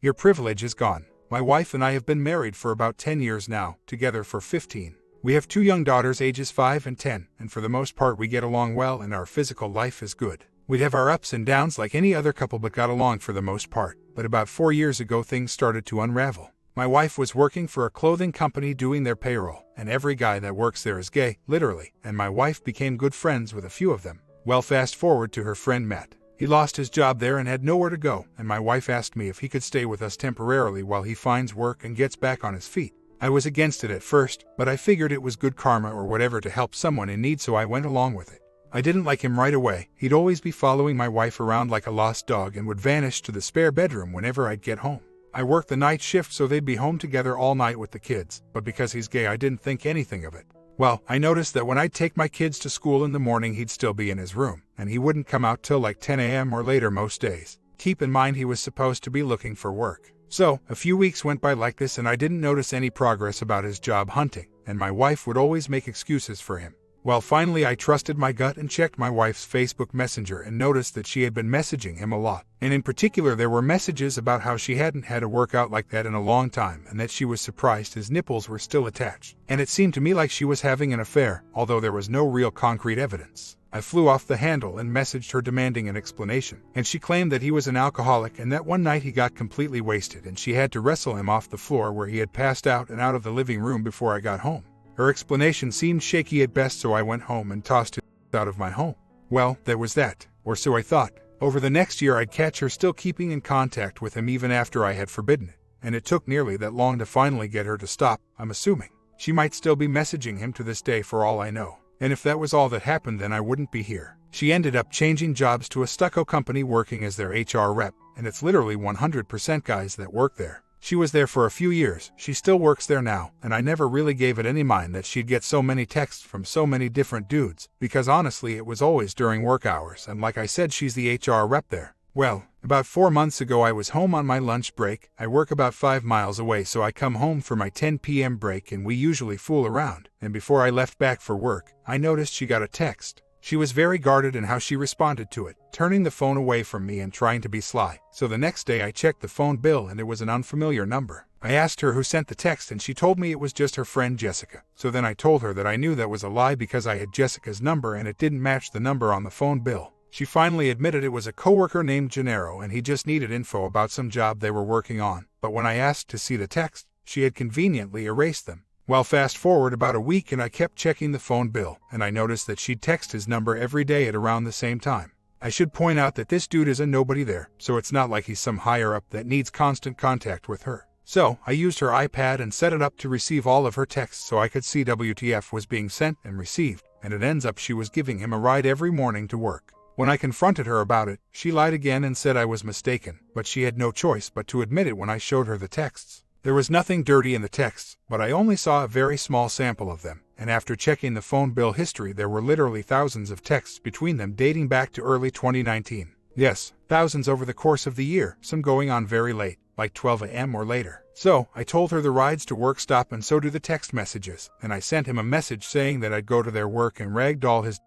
Your privilege is gone. My wife and I have been married for about 10 years now, together for 15. We have 2 young daughters ages 5 and 10, and for the most part we get along well and our physical life is good. We'd have our ups and downs like any other couple but got along for the most part. But about 4 years ago things started to unravel. My wife was working for a clothing company doing their payroll, and every guy that works there is gay, literally, and my wife became good friends with a few of them. Well, fast forward to her friend Matt. He lost his job there and had nowhere to go, and my wife asked me if he could stay with us temporarily while he finds work and gets back on his feet. I was against it at first, but I figured it was good karma or whatever to help someone in need, so I went along with it. I didn't like him right away. He'd always be following my wife around like a lost dog and would vanish to the spare bedroom whenever I'd get home. I worked the night shift so they'd be home together all night with the kids, but because he's gay I didn't think anything of it. Well, I noticed that when I'd take my kids to school in the morning he'd still be in his room, and he wouldn't come out till like 10 a.m. or later most days. Keep in mind he was supposed to be looking for work. So, a few weeks went by like this and I didn't notice any progress about his job hunting, and my wife would always make excuses for him. Well, finally I trusted my gut and checked my wife's Facebook Messenger and noticed that she had been messaging him a lot. And in particular there were messages about how she hadn't had a workout like that in a long time and that she was surprised his nipples were still attached. And it seemed to me like she was having an affair, although there was no real concrete evidence. I flew off the handle and messaged her demanding an explanation, and she claimed that he was an alcoholic and that one night he got completely wasted and she had to wrestle him off the floor where he had passed out and out of the living room before I got home. Her explanation seemed shaky at best, so I went home and tossed it out of my home. Well, there was that, or so I thought. Over the next year I'd catch her still keeping in contact with him even after I had forbidden it, and it took nearly that long to finally get her to stop, I'm assuming. She might still be messaging him to this day for all I know. And if that was all that happened then I wouldn't be here. She ended up changing jobs to a stucco company working as their HR rep, and it's literally 100% guys that work there. She was there for a few years, she still works there now, and I never really gave it any mind that she'd get so many texts from so many different dudes, because honestly it was always during work hours, and like I said she's the HR rep there. Well, about 4 months ago I was home on my lunch break. I work about 5 miles away, so I come home for my 10 p.m. break and we usually fool around, and before I left back for work, I noticed she got a text. She was very guarded in how she responded to it, turning the phone away from me and trying to be sly. So the next day I checked the phone bill and it was an unfamiliar number. I asked her who sent the text and she told me it was just her friend Jessica. So then I told her that I knew that was a lie because I had Jessica's number and it didn't match the number on the phone bill. She finally admitted it was a coworker named Gennaro and he just needed info about some job they were working on. But when I asked to see the text, she had conveniently erased them. Well, fast forward about a week and I kept checking the phone bill, and I noticed that she'd text his number every day at around the same time. I should point out that this dude is a nobody there, so it's not like he's some higher up that needs constant contact with her. So, I used her iPad and set it up to receive all of her texts so I could see WTF was being sent and received, and it ends up she was giving him a ride every morning to work. When I confronted her about it, she lied again and said I was mistaken, but she had no choice but to admit it when I showed her the texts. There was nothing dirty in the texts, but I only saw a very small sample of them, and after checking the phone bill history there were literally thousands of texts between them dating back to early 2019. Yes, thousands over the course of the year, some going on very late, like 12 a.m. or later. So, I told her the rides to work stop and so do the text messages, and I sent him a message saying that I'd go to their work and ragdoll his.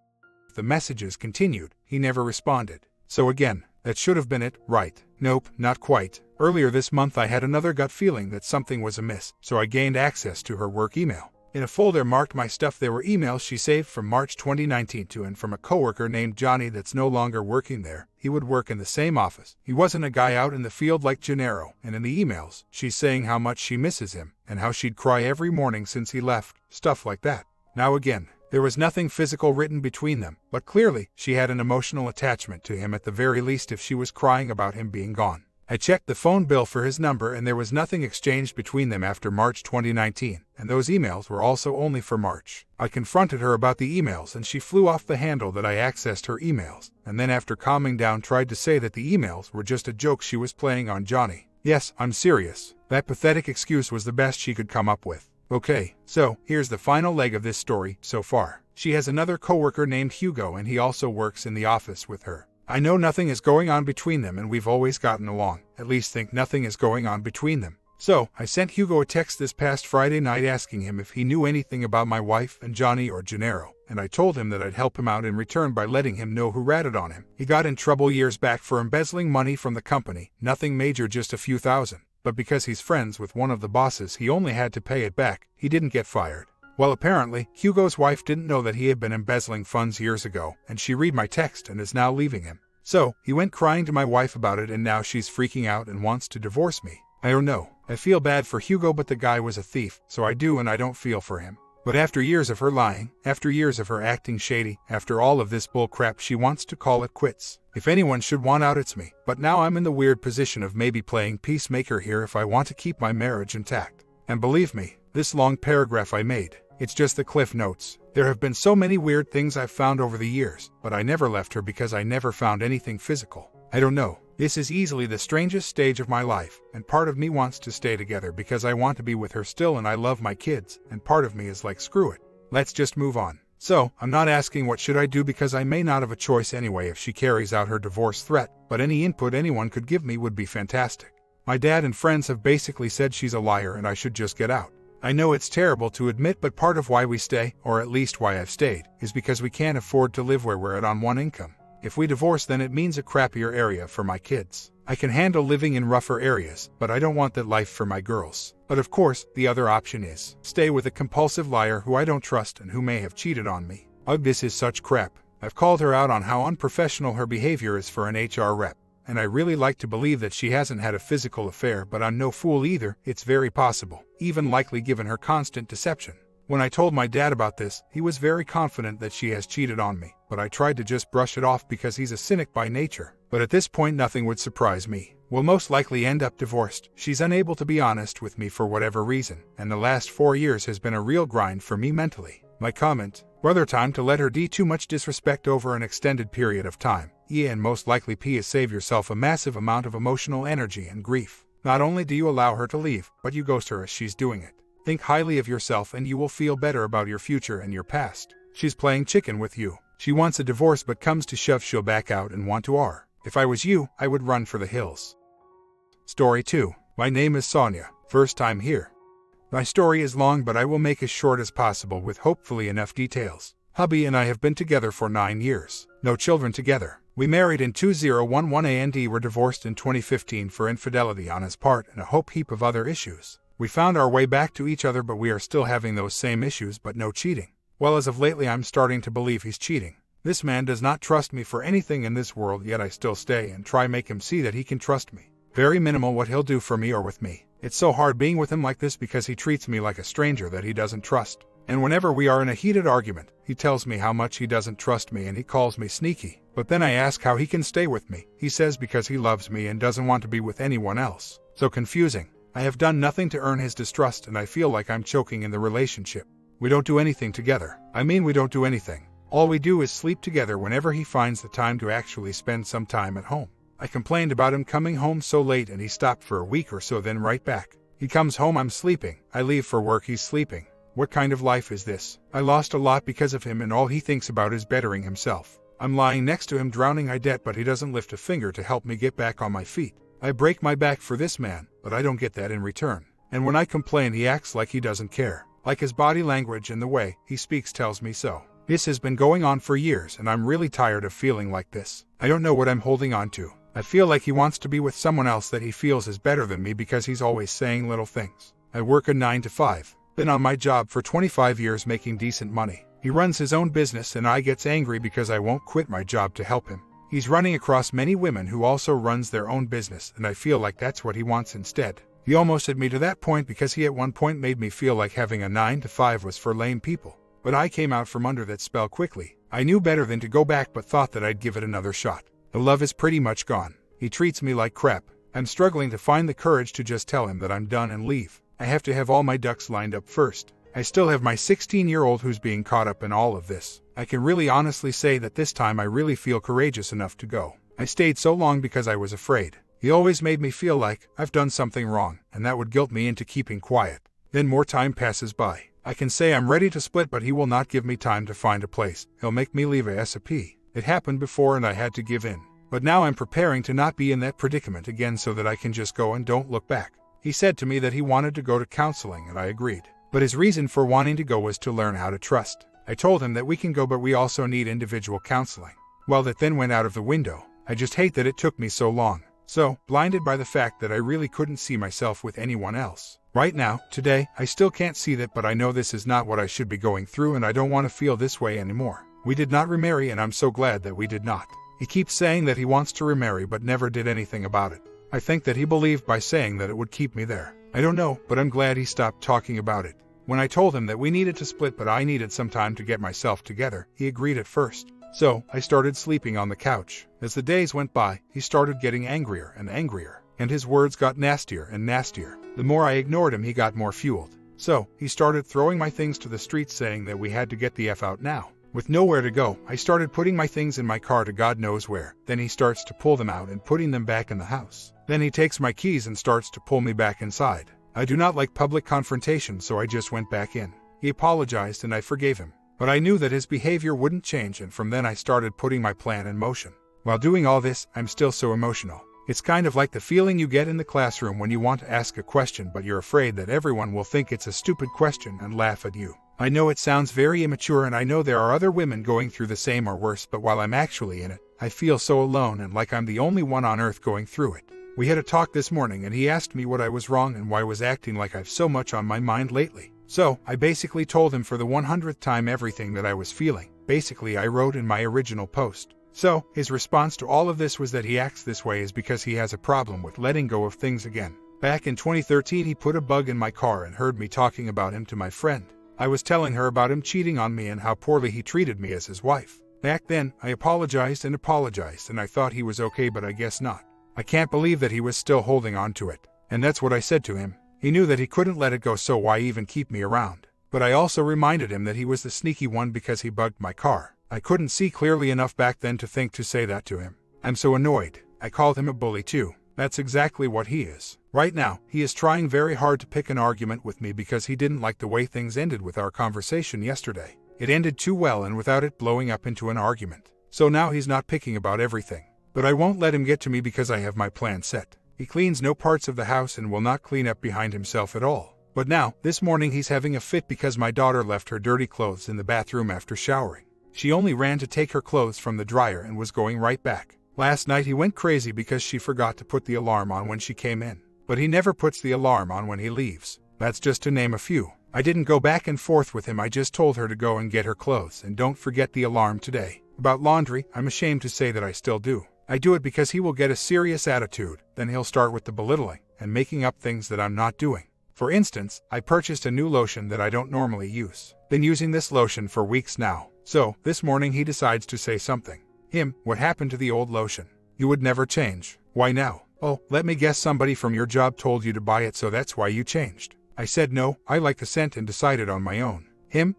The messages continued, he never responded. So again, that should have been it, right? Nope, not quite. Earlier this month I had another gut feeling that something was amiss, so I gained access to her work email. In a folder marked my stuff there were emails she saved from March 2019 to and from a coworker named Johnny that's no longer working there. He would work in the same office. He wasn't a guy out in the field like Gennaro, and in the emails, she's saying how much she misses him, and how she'd cry every morning since he left, stuff like that. Now again, there was nothing physical written between them, but clearly, she had an emotional attachment to him at the very least if she was crying about him being gone. I checked the phone bill for his number and there was nothing exchanged between them after March 2019, and those emails were also only for March. I confronted her about the emails and she flew off the handle that I accessed her emails, and then after calming down tried to say that the emails were just a joke she was playing on Johnny. Yes, I'm serious. That pathetic excuse was the best she could come up with. Okay, so, here's the final leg of this story so far. She has another coworker named Hugo and he also works in the office with her. I know nothing is going on between them and we've always gotten along, at least think nothing is going on between them. So, I sent Hugo a text this past Friday night asking him if he knew anything about my wife and Johnny or Gennaro, and I told him that I'd help him out in return by letting him know who ratted on him. He got in trouble years back for embezzling money from the company, nothing major, just a few thousand. but because he's friends with one of the bosses he only had to pay it back, he didn't get fired. Well, apparently, Hugo's wife didn't know that he had been embezzling funds years ago, and she read my text and is now leaving him. So, he went crying to my wife about it and now she's freaking out and wants to divorce me. I don't know. I feel bad for Hugo, but the guy was a thief, so I do, and I don't feel for him. But after years of her lying, after years of her acting shady, after all of this bull crap, she wants to call it quits. If anyone should want out, it's me. But now I'm in the weird position of maybe playing peacemaker here if I want to keep my marriage intact. And believe me, this long paragraph I made, it's just the cliff notes. There have been so many weird things I've found over the years, but I never left her because I never found anything physical. I don't know. This is easily the strangest stage of my life, and part of me wants to stay together because I want to be with her still and I love my kids, and part of me is like, screw it. Let's just move on. So, I'm not asking what should I do because I may not have a choice anyway if she carries out her divorce threat, but any input anyone could give me would be fantastic. My dad and friends have basically said she's a liar and I should just get out. I know it's terrible to admit, but part of why we stay, or at least why I've stayed, is because we can't afford to live where we're at on one income. If we divorce, then it means a crappier area for my kids. I can handle living in rougher areas, but I don't want that life for my girls. But of course, the other option is stay with a compulsive liar who I don't trust and who may have cheated on me. Ugh, this is such crap. I've called her out on how unprofessional her behavior is for an HR rep, and I really like to believe that she hasn't had a physical affair, but I'm no fool either. It's very possible, even likely given her constant deception. When I told my dad about this, he was very confident that she has cheated on me, but I tried to just brush it off because he's a cynic by nature. But at this point nothing would surprise me. We'll most likely end up divorced. She's unable to be honest with me for whatever reason, and the last 4 years has been a real grind for me mentally. My comment: brother, time to let her do too much disrespect over an extended period of time. Yeah, and most likely P is save yourself a massive amount of emotional energy and grief. Not only do you allow her to leave, but you ghost her as she's doing it. Think highly of yourself and you will feel better about your future and your past. She's playing chicken with you. She wants a divorce, but comes to shove she'll back out and want to R. If I was you, I would run for the hills. Story 2. My name is Sonia. First time here. My story is long, but I will make as short as possible with hopefully enough details. Hubby and I have been together for 9 years. No children together. We married in 2011 and were divorced in 2015 for infidelity on his part and a whole heap of other issues. We found our way back to each other, but we are still having those same issues, but no cheating. Well, as of lately I'm starting to believe he's cheating. This man does not trust me for anything in this world, yet I still stay and try make him see that he can trust me. Very minimal what he'll do for me or with me. It's so hard being with him like this because he treats me like a stranger that he doesn't trust. And whenever we are in a heated argument, he tells me how much he doesn't trust me and he calls me sneaky. But then I ask how he can stay with me. He says because he loves me and doesn't want to be with anyone else. So confusing. I have done nothing to earn his distrust and I feel like I'm choking in the relationship. We don't do anything together. I mean, we don't do anything. All we do is sleep together whenever he finds the time to actually spend some time at home. I complained about him coming home so late and he stopped for a week or so, then right back. He comes home, I'm sleeping. I leave for work, he's sleeping. What kind of life is this? I lost a lot because of him and all he thinks about is bettering himself. I'm lying next to him drowning in debt, but he doesn't lift a finger to help me get back on my feet. I break my back for this man, but I don't get that in return. And when I complain, he acts like he doesn't care. Like his body language and the way he speaks tells me so. This has been going on for years and I'm really tired of feeling like this. I don't know what I'm holding on to. I feel like he wants to be with someone else that he feels is better than me because he's always saying little things. I work a 9 to 5. Been on my job for 25 years making decent money. He runs his own business and I gets angry because I won't quit my job to help him. He's running across many women who also runs their own business and I feel like that's what he wants instead. He almost had me to that point because he at one point made me feel like having a 9 to 5 was for lame people. But I came out from under that spell quickly. I knew better than to go back, but thought that I'd give it another shot. The love is pretty much gone. He treats me like crap. I'm struggling to find the courage to just tell him that I'm done and leave. I have to have all my ducks lined up first. I still have my 16-year-old who's being caught up in all of this. I can really honestly say that this time I really feel courageous enough to go. I stayed so long because I was afraid. He always made me feel like I've done something wrong, and that would guilt me into keeping quiet. Then more time passes by. I can say I'm ready to split, but he will not give me time to find a place. He'll make me leave ASAP. It happened before and I had to give in. But now I'm preparing to not be in that predicament again so that I can just go and don't look back. He said to me that he wanted to go to counseling and I agreed. But his reason for wanting to go was to learn how to trust. I told him that we can go, but we also need individual counseling. Well, that then went out of the window. I just hate that it took me so long. So, blinded by the fact that I really couldn't see myself with anyone else. Right now, today, I still can't see that, but I know this is not what I should be going through, and I don't want to feel this way anymore. We did not remarry, and I'm so glad that we did not. He keeps saying that he wants to remarry but never did anything about it. I think that he believed by saying that it would keep me there. I don't know, but I'm glad he stopped talking about it. When I told him that we needed to split but I needed some time to get myself together, he agreed at first. So, I started sleeping on the couch. As the days went by, he started getting angrier and angrier, and his words got nastier and nastier. The more I ignored him, he got more fueled. So, he started throwing my things to the street, saying that we had to get the F out now. With nowhere to go, I started putting my things in my car to God knows where. Then he starts to pull them out and putting them back in the house. Then he takes my keys and starts to pull me back inside. I do not like public confrontation, so I just went back in. He apologized and I forgave him. But I knew that his behavior wouldn't change, and from then I started putting my plan in motion. While doing all this, I'm still so emotional. It's kind of like the feeling you get in the classroom when you want to ask a question but you're afraid that everyone will think it's a stupid question and laugh at you. I know it sounds very immature, and I know there are other women going through the same or worse, but while I'm actually in it, I feel so alone and like I'm the only one on earth going through it. We had a talk this morning and he asked me what I was wrong and why I was acting like I've so much on my mind lately. So, I basically told him for the 100th time everything that I was feeling. Basically, I wrote in my original post. So, his response to all of this was that he acts this way is because he has a problem with letting go of things again. Back in 2013, he put a bug in my car and heard me talking about him to my friend. I was telling her about him cheating on me and how poorly he treated me as his wife. Back then, I apologized and I thought he was okay, but I guess not. I can't believe that he was still holding on to it. And that's what I said to him. He knew that he couldn't let it go, so why even keep me around? But I also reminded him that he was the sneaky one because he bugged my car. I couldn't see clearly enough back then to think to say that to him. I'm so annoyed. I called him a bully too. That's exactly what he is. Right now, he is trying very hard to pick an argument with me because he didn't like the way things ended with our conversation yesterday. It ended too well and without it blowing up into an argument. So now he's not picking about everything. But I won't let him get to me because I have my plan set. He cleans no parts of the house and will not clean up behind himself at all. But now, this morning he's having a fit because my daughter left her dirty clothes in the bathroom after showering. She only ran to take her clothes from the dryer and was going right back. Last night he went crazy because she forgot to put the alarm on when she came in. But he never puts the alarm on when he leaves. That's just to name a few. I didn't go back and forth with him, I just told her to go and get her clothes and don't forget the alarm today. About laundry, I'm ashamed to say that I still do. I do it because he will get a serious attitude, then he'll start with the belittling and making up things that I'm not doing. For instance, I purchased a new lotion that I don't normally use. Been using this lotion for weeks now. So, this morning he decides to say something. What happened to the old lotion? You would never change. Why now? Oh, let me guess, somebody from your job told you to buy it, so that's why you changed. I said no, I like the scent and decided on my own.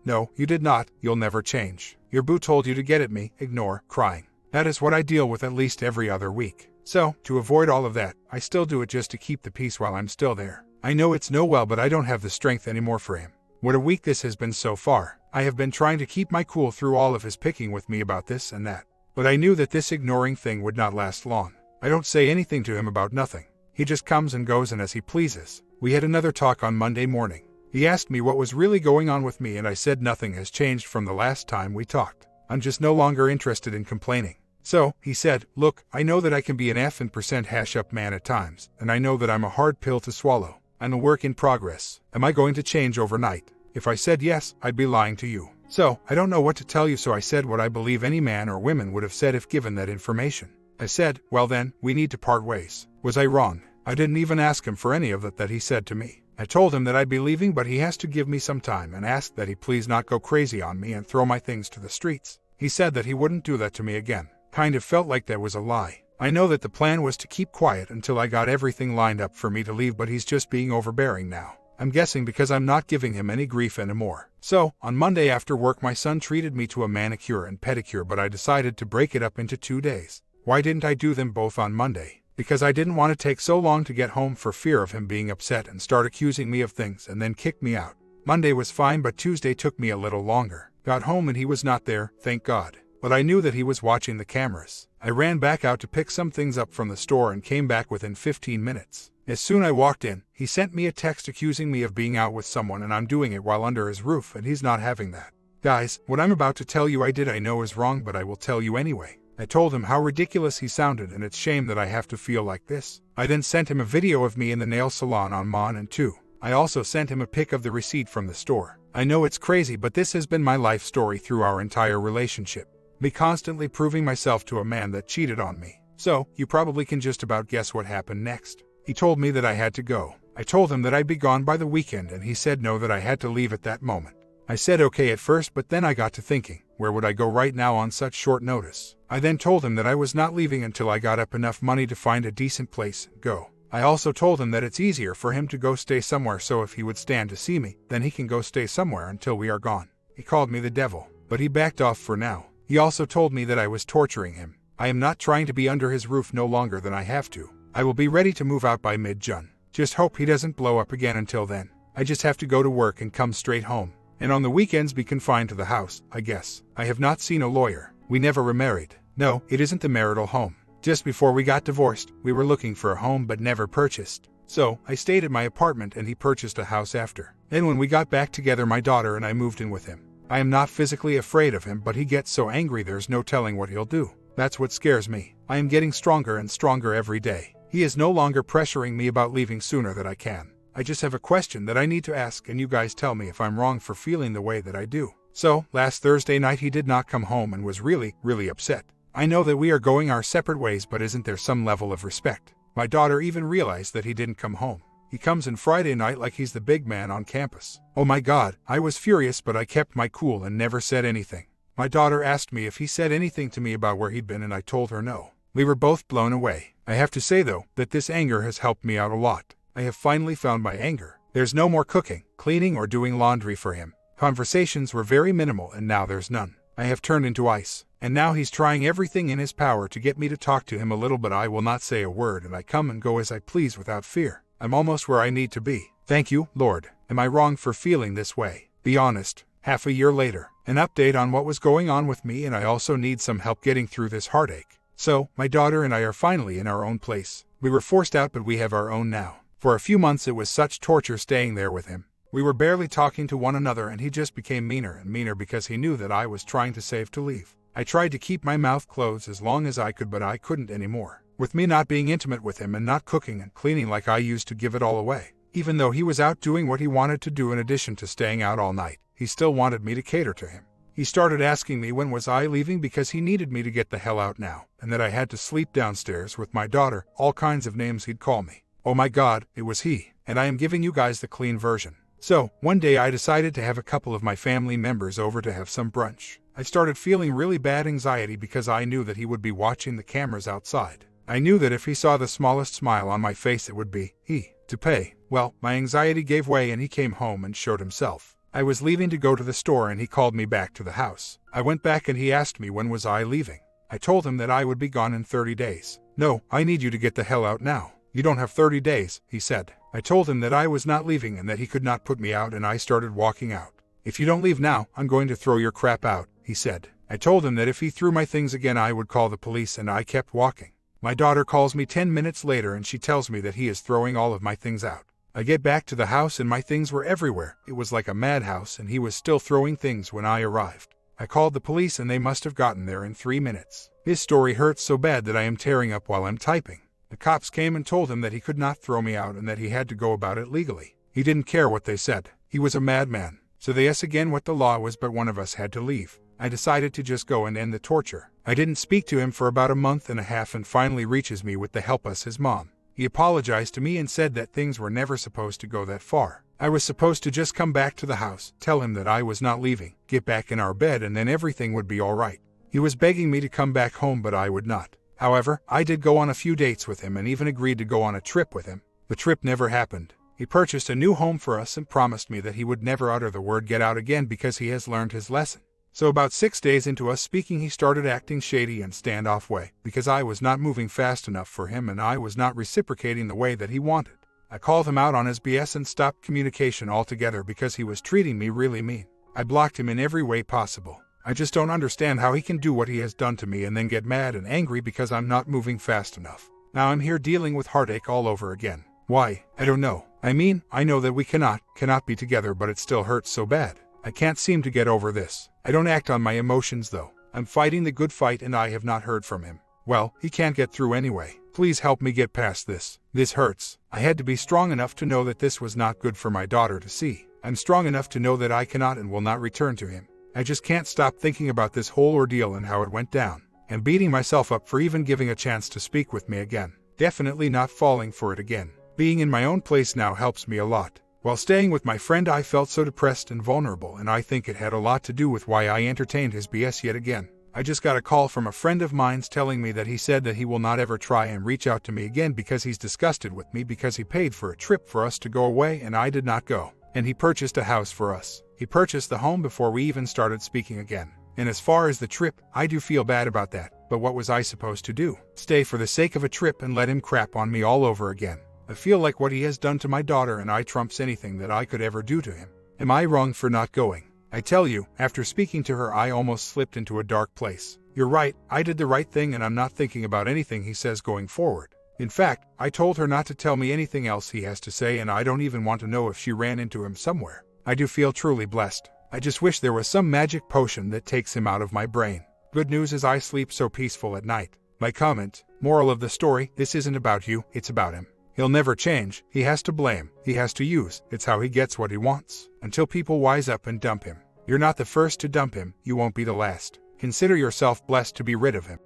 No, you did not, you'll never change. Your boo told you to get at me, ignore, crying. That is what I deal with at least every other week. So, to avoid all of that, I still do it just to keep the peace while I'm still there. I know it's no well, but I don't have the strength anymore for him. What a week this has been so far. I have been trying to keep my cool through all of his picking with me about this and that. But I knew that this ignoring thing would not last long. I don't say anything to him about nothing. He just comes and goes and as he pleases. We had another talk on Monday morning. He asked me what was really going on with me and I said nothing has changed from the last time we talked. I'm just no longer interested in complaining. So, he said, look, I know that I can be an F&% hash-up man at times, and I know that I'm a hard pill to swallow. I'm a work in progress. Am I going to change overnight? If I said yes, I'd be lying to you. So, I don't know what to tell you, so I said what I believe any man or woman would have said if given that information. I said, well then, we need to part ways. Was I wrong? I didn't even ask him for any of that he said to me. I told him that I'd be leaving, but he has to give me some time and asked that he please not go crazy on me and throw my things to the streets. He said that he wouldn't do that to me again. Kind of felt like that was a lie. I know that the plan was to keep quiet until I got everything lined up for me to leave, but he's just being overbearing now. I'm guessing because I'm not giving him any grief anymore. So, on Monday after work my son treated me to a manicure and pedicure, but I decided to break it up into 2 days. Why didn't I do them both on Monday? Because I didn't want to take so long to get home for fear of him being upset and start accusing me of things and then kick me out. Monday was fine, but Tuesday took me a little longer. Got home and he was not there, thank God. But I knew that he was watching the cameras. I ran back out to pick some things up from the store and came back within 15 minutes. As soon as I walked in, he sent me a text accusing me of being out with someone, and I'm doing it while under his roof and he's not having that. Guys, what I'm about to tell you I know is wrong, but I will tell you anyway. I told him how ridiculous he sounded and it's shame that I have to feel like this. I then sent him a video of me in the nail salon on Mon and 2. I also sent him a pic of the receipt from the store. I know it's crazy, but this has been my life story through our entire relationship. Me constantly proving myself to a man that cheated on me. So, you probably can just about guess what happened next. He told me that I had to go. I told him that I'd be gone by the weekend and he said no, that I had to leave at that moment. I said okay at first, but then I got to thinking, where would I go right now on such short notice? I then told him that I was not leaving until I got up enough money to find a decent place and go. I also told him that it's easier for him to go stay somewhere, so if he would stand to see me, then he can go stay somewhere until we are gone. He called me the devil, but he backed off for now. He also told me that I was torturing him. I am not trying to be under his roof no longer than I have to. I will be ready to move out by mid-June. Just hope he doesn't blow up again until then. I just have to go to work and come straight home. And on the weekends be confined to the house, I guess. I have not seen a lawyer. We never remarried. No, it isn't the marital home. Just before we got divorced, we were looking for a home but never purchased. So, I stayed at my apartment and he purchased a house after. Then when we got back together, my daughter and I moved in with him. I am not physically afraid of him, but he gets so angry there's no telling what he'll do. That's what scares me. I am getting stronger and stronger every day. He is no longer pressuring me about leaving sooner than I can. I just have a question that I need to ask, and you guys tell me if I'm wrong for feeling the way that I do. So, last Thursday night he did not come home and was really upset. I know that we are going our separate ways, but isn't there some level of respect? My daughter even realized that he didn't come home. He comes in Friday night like he's the big man on campus. Oh my God, I was furious, but I kept my cool and never said anything. My daughter asked me if he said anything to me about where he'd been, and I told her no. We were both blown away. I have to say though, that this anger has helped me out a lot. I have finally found my anger. There's no more cooking, cleaning, or doing laundry for him. Conversations were very minimal and now there's none. I have turned into ice. And now he's trying everything in his power to get me to talk to him a little, but I will not say a word and I come and go as I please without fear. I'm almost where I need to be. Thank you, Lord. Am I wrong for feeling this way? Be honest. Half a year later, an update on what was going on with me, and I also need some help getting through this heartache. So, my daughter and I are finally in our own place. We were forced out, but we have our own now. For a few months it was such torture staying there with him. We were barely talking to one another and he just became meaner and meaner because he knew that I was trying to save to leave. I tried to keep my mouth closed as long as I could, but I couldn't anymore. With me not being intimate with him and not cooking and cleaning like I used to, give it all away. Even though he was out doing what he wanted to do in addition to staying out all night, he still wanted me to cater to him. He started asking me when was I leaving because he needed me to get the hell out now, and that I had to sleep downstairs with my daughter, all kinds of names he'd call me. Oh my God, it was he, and I am giving you guys the clean version. So, one day I decided to have a couple of my family members over to have some brunch. I started feeling really bad anxiety because I knew that he would be watching the cameras outside. I knew that if he saw the smallest smile on my face it would be he. To pay. Well, my anxiety gave way and he came home and showed himself. I was leaving to go to the store and he called me back to the house. I went back and he asked me when was I leaving. I told him that I would be gone in 30 days. No, I need you to get the hell out now. You don't have 30 days, he said. I told him that I was not leaving and that he could not put me out, and I started walking out. If you don't leave now, I'm going to throw your crap out, he said. I told him that if he threw my things again I would call the police, and I kept walking. My daughter calls me 10 minutes later and she tells me that he is throwing all of my things out. I get back to the house and my things were everywhere. It was like a madhouse and he was still throwing things when I arrived. I called the police and they must have gotten there in 3 minutes. His story hurts so bad that I am tearing up while I'm typing. The cops came and told him that he could not throw me out and that he had to go about it legally. He didn't care what they said. He was a madman. So they asked again what the law was, but one of us had to leave. I decided to just go and end the torture. I didn't speak to him for about a month and a half and finally reaches me with the help of his mom. He apologized to me and said that things were never supposed to go that far. I was supposed to just come back to the house, tell him that I was not leaving, get back in our bed, and then everything would be all right. He was begging me to come back home, but I would not. However, I did go on a few dates with him and even agreed to go on a trip with him. The trip never happened. He purchased a new home for us and promised me that he would never utter the word get out again because he has learned his lesson. So about 6 days into us speaking he started acting shady and standoff way because I was not moving fast enough for him and I was not reciprocating the way that he wanted. I called him out on his BS and stopped communication altogether because he was treating me really mean. I blocked him in every way possible. I just don't understand how he can do what he has done to me and then get mad and angry because I'm not moving fast enough. Now I'm here dealing with heartache all over again. Why? I don't know. I mean, I know that we cannot be together, but it still hurts so bad. I can't seem to get over this. I don't act on my emotions though. I'm fighting the good fight and I have not heard from him. Well, he can't get through anyway. Please help me get past this. This hurts. I had to be strong enough to know that this was not good for my daughter to see. I'm strong enough to know that I cannot and will not return to him. I just can't stop thinking about this whole ordeal and how it went down, and beating myself up for even giving a chance to speak with me again. Definitely not falling for it again. Being in my own place now helps me a lot. While staying with my friend, I felt so depressed and vulnerable, and I think it had a lot to do with why I entertained his BS yet again. I just got a call from a friend of mine's telling me that he said that he will not ever try and reach out to me again because he's disgusted with me because he paid for a trip for us to go away and I did not go. And he purchased a house for us. He purchased the home before we even started speaking again. And as far as the trip, I do feel bad about that. But what was I supposed to do? Stay for the sake of a trip and let him crap on me all over again? I feel like what he has done to my daughter and I trumps anything that I could ever do to him. Am I wrong for not going? I tell you, after speaking to her, I almost slipped into a dark place. You're right, I did the right thing and I'm not thinking about anything he says going forward. In fact, I told her not to tell me anything else he has to say and I don't even want to know if she ran into him somewhere. I do feel truly blessed. I just wish there was some magic potion that takes him out of my brain. Good news is I sleep so peaceful at night. My comment, moral of the story, this isn't about you, it's about him. He'll never change, he has to blame, he has to use, it's how he gets what he wants, until people wise up and dump him. You're not the first to dump him, you won't be the last. Consider yourself blessed to be rid of him.